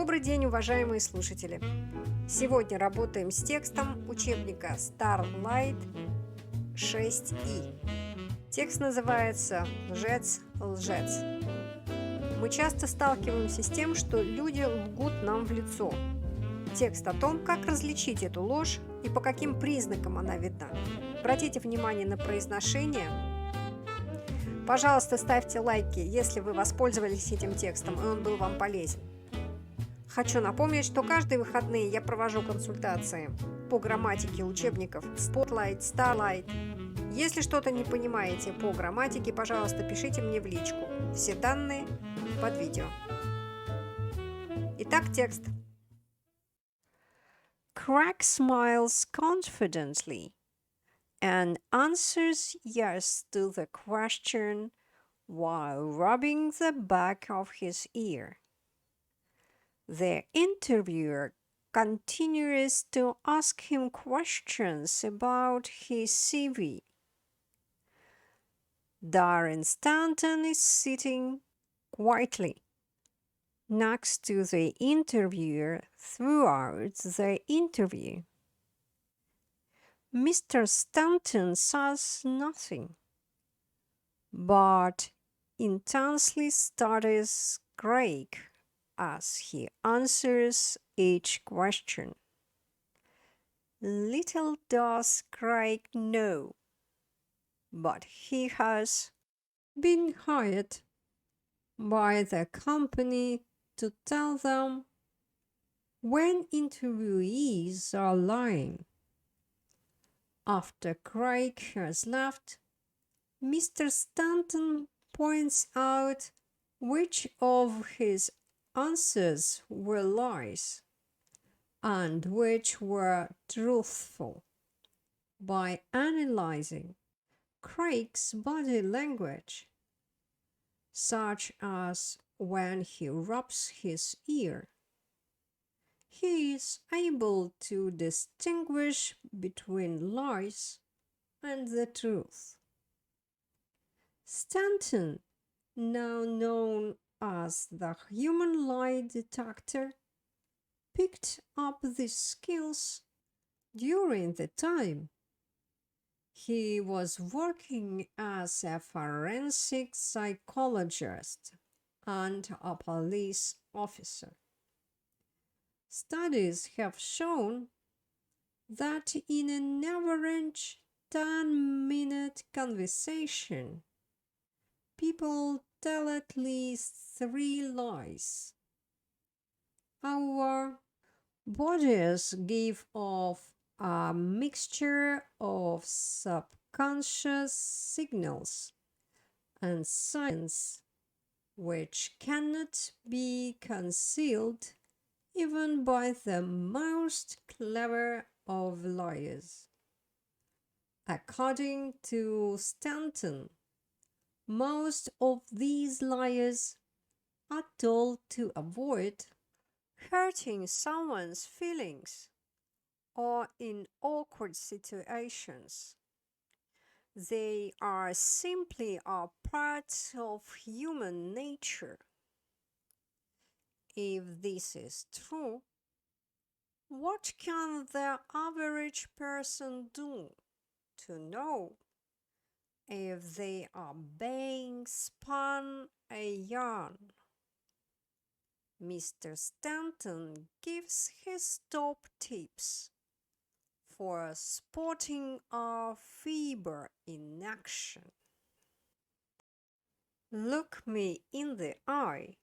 Добрый день, уважаемые слушатели! Сегодня работаем с текстом учебника Starlight 6И. Текст называется «Лжец, лжец». Мы часто сталкиваемся с тем, что люди лгут нам в лицо. Текст о том, как различить эту ложь и по каким признакам она видна. Обратите внимание на произношение. Пожалуйста, ставьте лайки, если вы воспользовались этим текстом и он был вам полезен. Хочу напомнить, что каждые выходные я провожу консультации по грамматике учебников Spotlight, Starlight. Если что-то не понимаете по грамматике, пожалуйста, пишите мне в личку. Все данные под видео. Итак, текст. Craig smiles confidently and answers yes to the question while rubbing the back of his ear. The interviewer continues to ask him questions about his CV. Darren Stanton is sitting quietly next to the interviewer throughout the interview. Mr. Stanton says nothing, but intensely studies Craig as he answers each question. Little does Craig know, but he has been hired by the company to tell them when interviewees are lying. After Craig has left, Mr. Stanton points out which of his answers were lies and which were truthful by analyzing Craig's body language, such as when he rubs his ear. He is able to distinguish between lies and the truth. Stanton, now known as the human lie detector, picked up these skills during the time he was working as a forensic psychologist and a police officer. Studies have shown that in an average 10-minute conversation, people tell at least 3 lies. Our bodies give off a mixture of subconscious signals and signs which cannot be concealed even by the most clever of liars. According to Stanton, most of these liars are told to avoid hurting someone's feelings or in awkward situations. They are simply a part of human nature. If this is true, what can the average person do to know if they are being spun a yarn? Mr. Stanton gives his top tips for spotting a fever in action. Look me in the eye,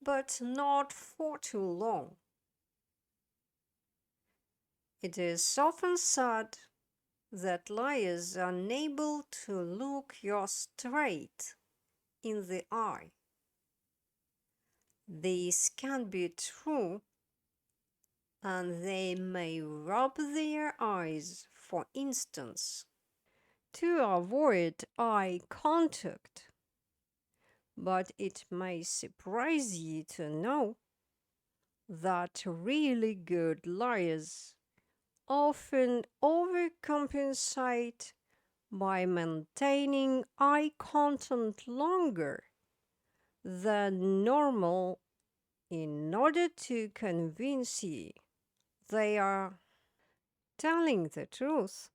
but not for too long. It is often said that liars are unable to look you straight in the eye. This can be true, and they may rub their eyes, for instance, to avoid eye contact. But it may surprise you to know that really good liars often overcompensate by maintaining eye contact longer than normal in order to convince you they are telling the truth.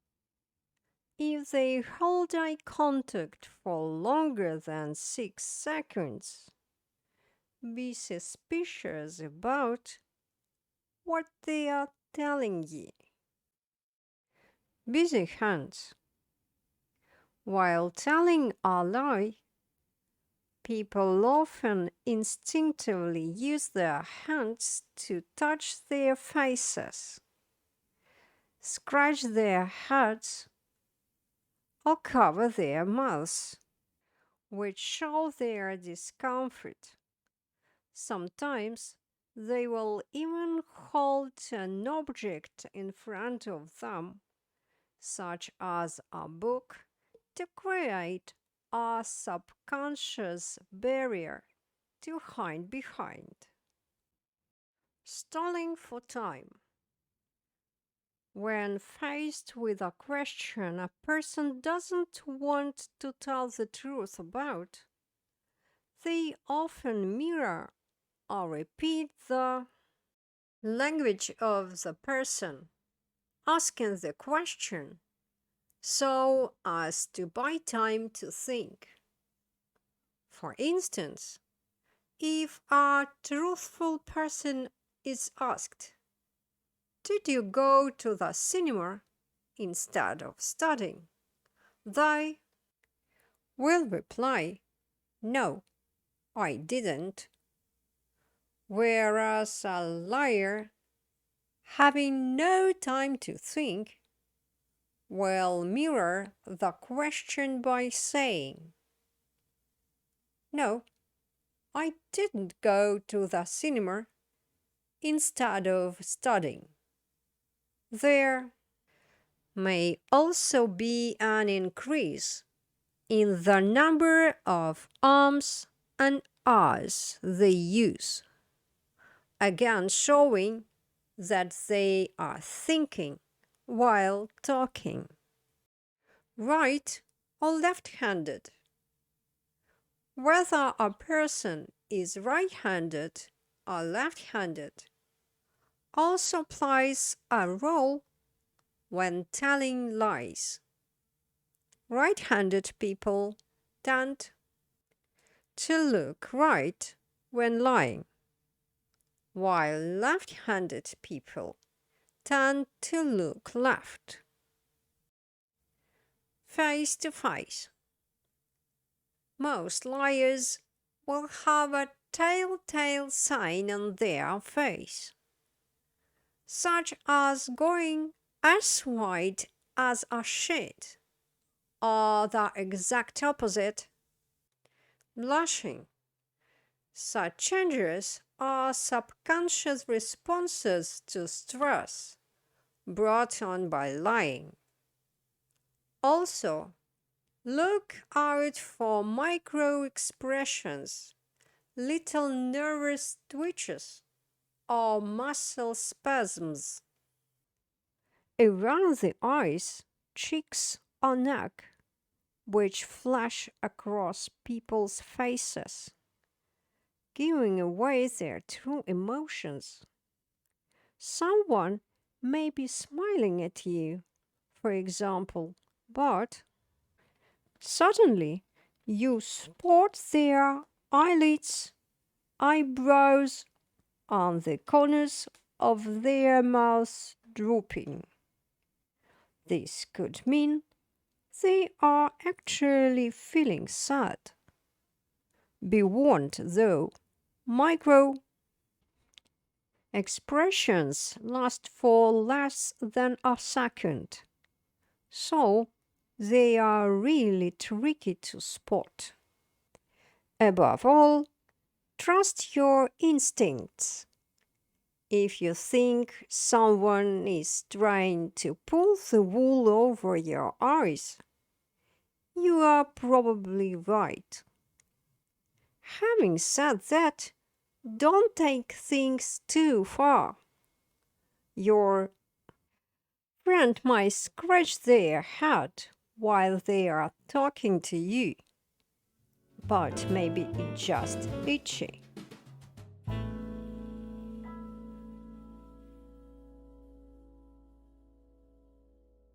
If they hold eye contact for longer than 6 seconds, be suspicious about what they are telling you. Busy hands. While telling a lie, people often instinctively use their hands to touch their faces, scratch their heads, or cover their mouths, which show their discomfort. Sometimes they will even hold an object in front of them, such as a book, to create a subconscious barrier to hide behind. Stalling for time. When faced with a question a person doesn't want to tell the truth about, they often mirror or repeat the language of the person asking the question so as to buy time to think. For instance, if a truthful person is asked, "Did you go to the cinema instead of studying?" they will reply, "No, I didn't." Whereas a liar, having no time to think, will mirror the question by saying, "No, I didn't go to the cinema instead of studying." There may also be an increase in the number of ums and ahs they use, again showing that they are thinking while talking. Right or left-handed. Whether a person is right-handed or left-handed also plays a role when telling lies. Right-handed people tend to look right when lying, while left-handed people tend to look left. Face to face. Most liars will have a telltale sign on their face, such as going as white as a sheet, or the exact opposite, blushing. Such changes are subconscious responses to stress brought on by lying. Also, look out for micro expressions, little nervous twitches, or muscle spasms around the eyes, cheeks, or neck, which flash across people's faces, giving away their true emotions. Someone may be smiling at you, for example, but suddenly you spot their eyelids, eyebrows, and the corners of their mouths drooping. This could mean they are actually feeling sad. Be warned though, micro expressions last for less than a second, so they are really tricky to spot. Above all, trust your instincts. If you think someone is trying to pull the wool over your eyes, you are probably right. Having said that, don't take things too far. Your friend might scratch their head while they are talking to you, but maybe it's just itchy.